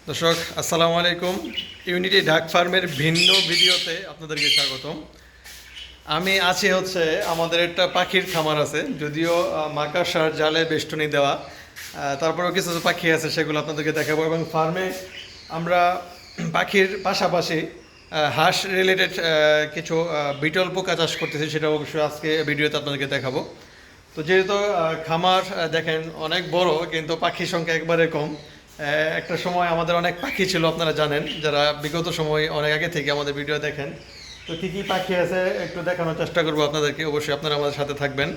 দর্শক আসসালামু আলাইকুম। ইউনিটি ডাক ফার্মের ভিন্ন ভিডিওতে আপনাদেরকে স্বাগতম। আমি আছি হচ্ছে আমাদের একটা পাখির খামার আছে, যদিও মাকড়সার জালে বেষ্টনী দেওয়া, তারপরেও কিছু কিছু পাখি আছে, সেগুলো আপনাদেরকে দেখাবো। এবং ফার্মে আমরা পাখির পাশাপাশি হাঁস রিলেটেড কিছু বিটল পোকা চাষ করতেছি, সেটা অবশ্যই আজকে ভিডিওতে আপনাদেরকে দেখাবো। তো যেহেতু খামার দেখেন অনেক বড়, কিন্তু পাখির সংখ্যা একবারে কম। একটা সময় আমাদের অনেক পাখি ছিল, আপনারা জানেন, যারা বিগত সময় অনেক আগে থেকে আমাদের ভিডিও দেখেন। তো কী কী পাখি আছে একটু দেখানোর চেষ্টা করবো আপনাদেরকে, অবশ্যই আপনারা আমাদের সাথে থাকবেন।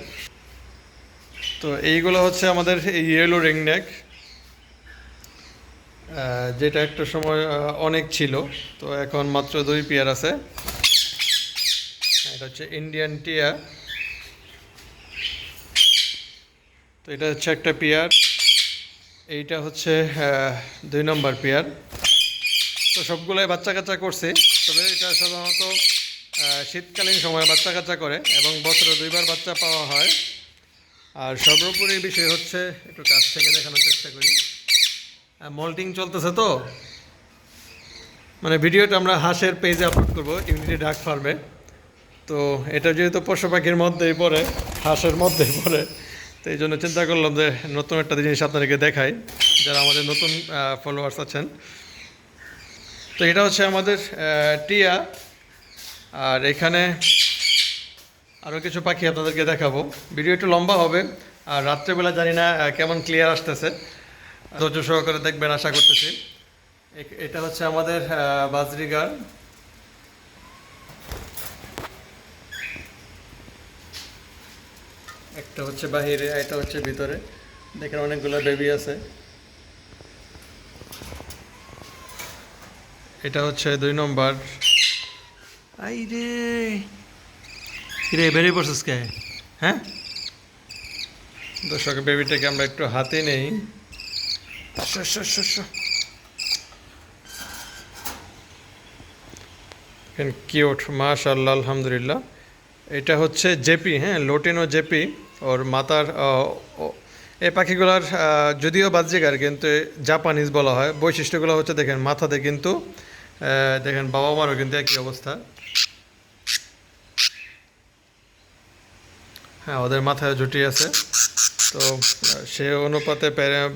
তো এইগুলো হচ্ছে আমাদের ইয়েলো রিংনেক, যেটা একটা সময় অনেক ছিল, তো এখন মাত্র 2 পেয়ার আছে। এটা হচ্ছে ইন্ডিয়ান টিয়া, তো এটা হচ্ছে একটা পেয়ার। এইটা হচ্ছে 2 নম্বর পেয়ার। তো সবগুলোই বাচ্চা কাচ্চা করছে, তবে এটা সাধারণত শীতকালীন সময় বাচ্চা কাচ্চা করে এবং বছরে 2বার বাচ্চা পাওয়া হয়। আর সর্বোপরি বিষয় হচ্ছে, একটু কাছ থেকে দেখানোর চেষ্টা করি, মল্টিং চলতেছে, তো মানে ভিডিওটা আমরা হাঁসের পেজে আপলোড করবো, ইউনিটি ডাক ফার্মে। তো এটা যেহেতু পশু পাখির মধ্যেই পড়ে, হাঁসের মধ্যেই পড়ে, তো এই জন্য চিন্তা করলাম যে নতুন একটা জিনিস আপনাদেরকে দেখাই, যারা আমাদের নতুন ফলোয়ার্স আছেন। তো এটা হচ্ছে আমাদের টিয়া। আর এখানে আরও কিছু পাখি আপনাদেরকে দেখাবো। ভিডিও একটু লম্বা হবে, আর রাত্রেবেলা জানি না কেমন ক্লিয়ার আসতেছে, ধৈর্য সহকারে দেখবেন আশা করতেছি। এটা হচ্ছে আমাদের বাজরিগার। একটা হচ্ছে বাহিরে, এটা হচ্ছে ভিতরে, দেখেন অনেকগুলো বেবি আছে। এটা হচ্ছে 2 নম্বর। আই রে রে, বেরিয়ে পড়ছিস কে? হ্যাঁ দর্শক, বেবিটাকে আমরা একটু হাতে নেই। কিউট, মাশাআল্লাহ, আলহামদুলিল্লাহ। এটা হচ্ছে জেপি, হ্যাঁ, লোটিনো জেপি। ওর মাথার এই পাখিগুলার যদিও বাজরিগার, কিন্তু জাপানিজ বলা হয়। বৈশিষ্ট্যগুলো হচ্ছে দেখেন, মাথাতে কিন্তু দেখেন বাবা মারও কিন্তু একই অবস্থা। হ্যাঁ, ওদের মাথায় ঝুঁটি আছে, তো সে অনুপাতে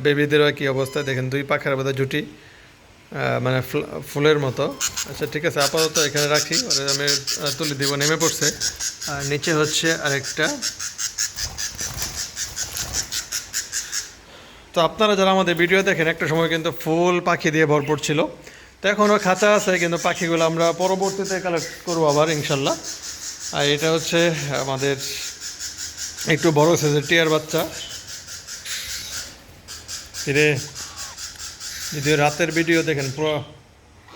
বেবিদেরও একই অবস্থা। দেখেন 2 পাখার মধ্যে ঝুঁটি, মানে ফুলের মতো। আচ্ছা ঠিক আছে, আপাতত এখানে রাখি, ওরে আমি তুলে দিব, নেমে পড়ছে। আর নিচে হচ্ছে আরেকটা। তো আপনারা যারা আমাদের ভিডিও দেখেন, একটা সময় কিন্তু ফুল পাখি দিয়ে ভরপুর ছিল। তো এখনও খাঁচা আছে, কিন্তু পাখিগুলো আমরা পরবর্তীতে কালেক্ট করবো আবার ইনশাল্লাহ। আর এটা হচ্ছে আমাদের একটু বড় সাইজের টিয়ার বাচ্চা। রে, যদি রাতের ভিডিও দেখেন পুরো,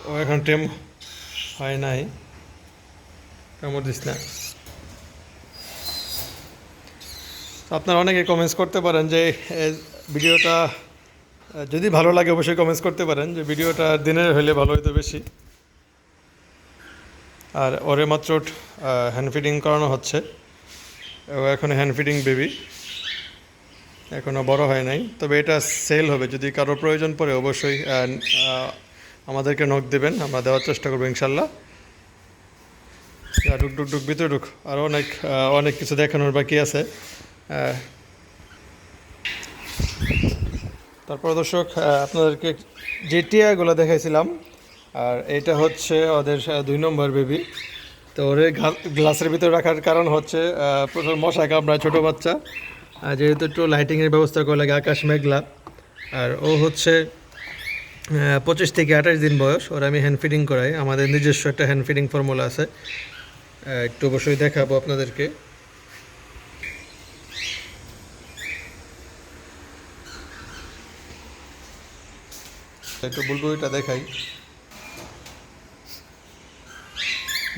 ও এখন টেম হয় নাই, কামড় দিস না। আপনারা অনেকে কমেন্টস করতে পারেন যে ভিডিওটা যদি ভালো লাগে, অবশ্যই কমেন্টস করতে পারেন যে ভিডিওটা দিনের হলে ভালো হতো বেশি। আর ওরে মাত্র হ্যান্ড ফিডিং করানো হচ্ছে, ও এখন হ্যান্ড ফিডিং বেবি, এখনও বড় হয় নাই। তবে এটা সেল হবে, যদি কারো প্রয়োজন পড়ে অবশ্যই আমাদেরকে নক দেবেন, আমরা দেওয়ার চেষ্টা করবো ইনশাল্লাহ। ডুক ডুক ডুক, ভিতরে ঢুক, আরও অনেক অনেক কিছু দেখানোর বাকি আছে। তারপর দর্শক, আপনাদেরকে যে টিয়াগুলো দেখাইছিলাম, আর এটা হচ্ছে ওদের 2 নম্বর বেবি। তো ওরে গ্লাসের ভিতরে রাখার কারণ হচ্ছে প্রচুর মশা কামড়ায়, ছোটো বাচ্চা, যেহেতু একটু লাইটিংয়ের ব্যবস্থা করে লাগে, আকাশ মেঘলা। আর ও হচ্ছে 25 থেকে 28 দিন বয়স। ওর আমি হ্যান্ড ফিডিং করাই, আমাদের নিজস্ব একটা হ্যান্ড ফিডিং ফর্মুলা আছে, একটু অবশ্যই দেখাবো আপনাদেরকে। একটু বুলবুলিটা দেখাই।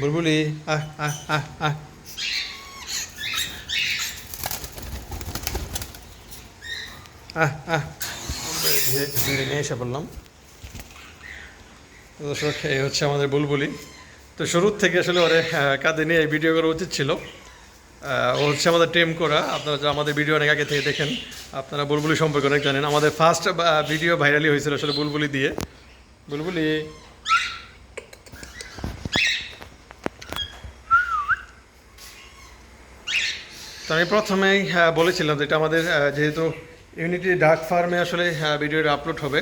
বুলবুলি, আহ আহ আহ আহ, আহ আহ, ধীরে নিয়ে এসে বললাম। দর্শক, এই হচ্ছে আমাদের বুলবুলি। তো শুরুর থেকে আসলে ওরে কাঁধে নিয়ে এই ভিডিও করা উচিত ছিল। ও হচ্ছে আমাদের টেম করা। আপনারা যারা আমাদের ভিডিও অনেক আগে থেকে দেখেন, আপনারা বুলবুলি সম্পর্কে অনেক জানেন। আমাদের ফার্স্ট ভিডিও ভাইরালি হয়েছিল আসলে বুলবুলি দিয়ে। বুলবুলি। তো আমি প্রথমেই বলেছিলাম যে এটা আমাদের যেহেতু ইউনিটি ডাক ফার্মে আসলে ভিডিওটা আপলোড হবে,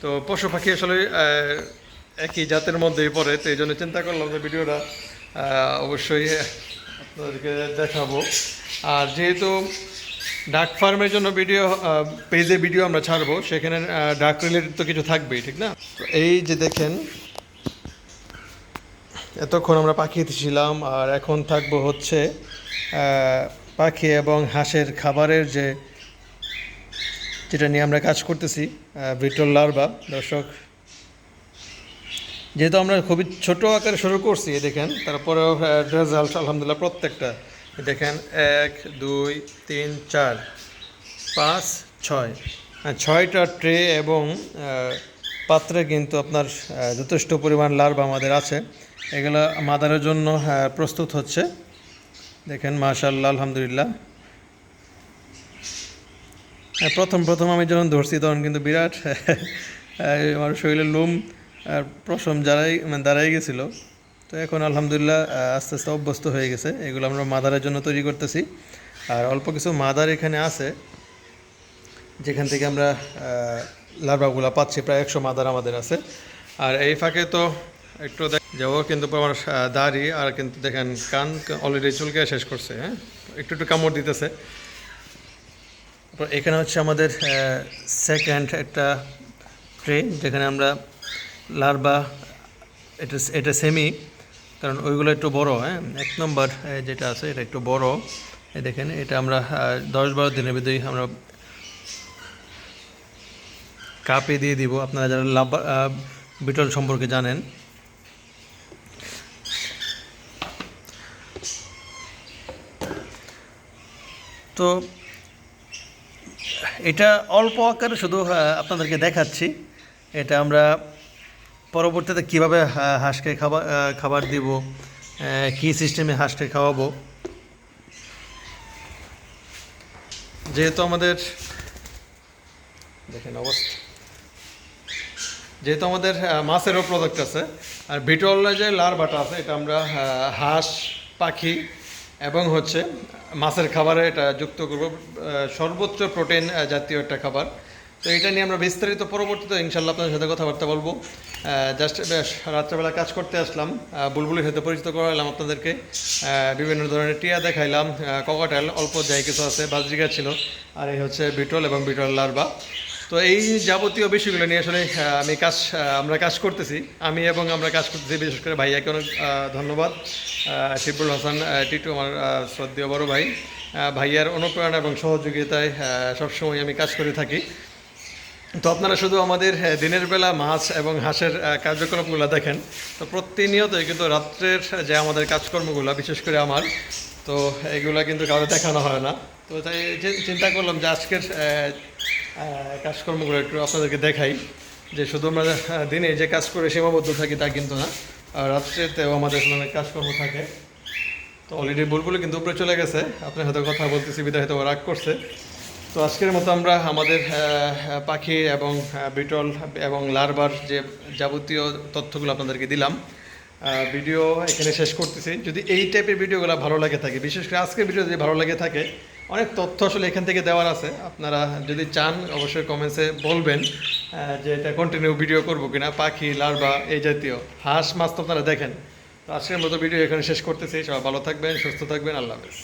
তো পশু পাখি আসলে একই জাতের মধ্যেই পড়ে, তো এই জন্য চিন্তা করলাম যে ভিডিওটা অবশ্যই আপনাদেরকে দেখাবো। আর যেহেতু ডাক ফার্মের জন্য ভিডিও পেজে ভিডিও আমরা ছাড়বো, সেখানে ডাক রিলেটেড তো কিছু থাকবেই, ঠিক না? তো এই যে দেখেন, এতক্ষণ আমরা পাখিতে ছিলাম, আর এখন থাকবো হচ্ছে পাখি এবং হাঁসের খাবারের যেটা নিয়ে আমরা কাজ করতেছি, ভিটল লার্ভা। দর্শক, যেহেতু আমরা খুবই ছোট আকারে শুরু করছি, দেখেন, তারপরেও রেজাল্ট আলহামদুলিল্লাহ প্রত্যেকটা দেখেন 1 2 3 4 5 6, 6টা ট্রে এবং পাত্রে কিন্তু আপনার যথেষ্ট পরিমাণ লার্ভা আমাদের আছে। এগুলো মাদারের জন্য প্রস্তুত হচ্ছে। দেখেন মাশাআল্লাহ আলহামদুলিল্লাহ। প্রথম আমি যখন ধরছি তখন কিন্তু বিরাট আমার শরীরের লোম আর পশম দাঁড়াই গেছিলো। তো এখন আলহামদুলিল্লাহ আস্তে আস্তে অভ্যস্ত হয়ে গেছে। এগুলো আমরা মাদারের জন্য তৈরি করতেছি। আর অল্প কিছু মাদার এখানে আছে যেখান থেকে আমরা লার্ভাগুলো পাচ্ছি। প্রায় 100 মাদার আমাদের আছে। আর এই ফাঁকে তো একটু যাবো, কিন্তু আমার দাড়ি আর কিন্তু দেখেন কান অলরেডি চুলকে শেষ করছে। হ্যাঁ, একটু কামড় দিতেছে। এখানে হচ্ছে আমাদের সেকেন্ড একটা ট্রে, যেখানে আমরা লার্ভা, এটা সেমি, কারণ ওইগুলো একটু বড়। হ্যাঁ, 1 নম্বর যেটা আছে এটা একটু বড়। এই দেখেন, এটা আমরা 10-12 দিনের ভিতরেই আমরা কাপে দিয়ে দিব। আপনারা যারা বিটল সম্পর্কে জানেন, তো এটা অল্প আকারে শুধু আপনাদেরকে দেখাচ্ছি। এটা আমরা পরবর্তীতে কীভাবে হাঁসকে খাবার দিব, কী সিস্টেমে হাঁসকে খাওয়াবো। যেহেতু আমাদের দেখেন অবস্থা, যেহেতু আমাদের মাছেরও প্রোডাক্ট আছে, আর বিটল যে লার্ভাটা আছে এটা আমরা হাঁস, পাখি এবং হচ্ছে মাছের খাবারে এটা যুক্ত করব, সর্বোচ্চ প্রোটিন জাতীয় একটা খাবার। তো এটা নিয়ে আমরা বিস্তারিত পরবর্তীতে ইনশাল্লাহ আপনাদের সাথে কথাবার্তা বলবো। জাস্ট রাত্রেবেলা কাজ করতে আসলাম, বুলবুলির সাথে পরিচিত করালাম আপনাদেরকে, বিভিন্ন ধরনের টিয়া দেখাইলাম, ককাটেল অল্প যাই কিছু আছে, বাজরিকা ছিল, আর এই হচ্ছে বিটল এবং বিটল লার্ভা। তো এই যাবতীয় বিষয়গুলো নিয়ে আসলে আমরা কাজ করতেছি, আমরা কাজ করতেছি। বিশেষ করে ভাইয়াকে অনেক ধন্যবাদ, শিবুল হাসান টিটু, আমার শ্রদ্ধেয় বড় ভাই। ভাইয়ার অনুপ্রেরণা এবং সহযোগিতায় সবসময় আমি কাজ করে থাকি। তো আপনারা শুধু আমাদের দিনের বেলা মাছ এবং হাঁসের কার্যক্রমগুলো দেখেন, তো প্রতিনিয়তই কিন্তু রাত্রের যে আমাদের কাজকর্মগুলো, বিশেষ করে আমার, তো এগুলো কিন্তু কাউকে দেখানো হয় না। তো তাই চিন্তা করলাম যে আজকের কাজকর্মগুলো একটু আপনাদেরকে দেখাই, যে শুধু আমরা দিনে যে কাজ করে সীমাবদ্ধ থাকি তা কিন্তু না, রাত্রেতেও আমাদের অনেক কাজকর্ম থাকে। তো অলরেডি বুলবুলি কিন্তু উপরে চলে গেছে, আপনার সাথে কথা বলতেছি বিদায় হয়তো রাগ করছে। তো আজকের মতো আমরা আমাদের পাখি এবং বিটল এবং লার্ভার যে যাবতীয় তথ্যগুলো আপনাদেরকে দিলাম, ভিডিও এখানে শেষ করতেছি। যদি এই টাইপের ভিডিওগুলো ভালো লাগে থাকে, বিশেষ করে আজকের ভিডিও যদি ভালো লাগে থাকে, অনেক তথ্য আসলে এখান থেকে দেওয়ার আছে। আপনারা যদি চান অবশ্যই কমেন্টসে বলবেন যে এটা কন্টিনিউ ভিডিও করবো কিনা, পাখি, লার্ভা এই জাতীয়। হাঁস মাছ তো আপনারা দেখেন। তো আজকের মতো ভিডিও এখানে শেষ করতেছি। সবাই ভালো থাকবেন, সুস্থ থাকবেন, আল্লাহ হাফেজ।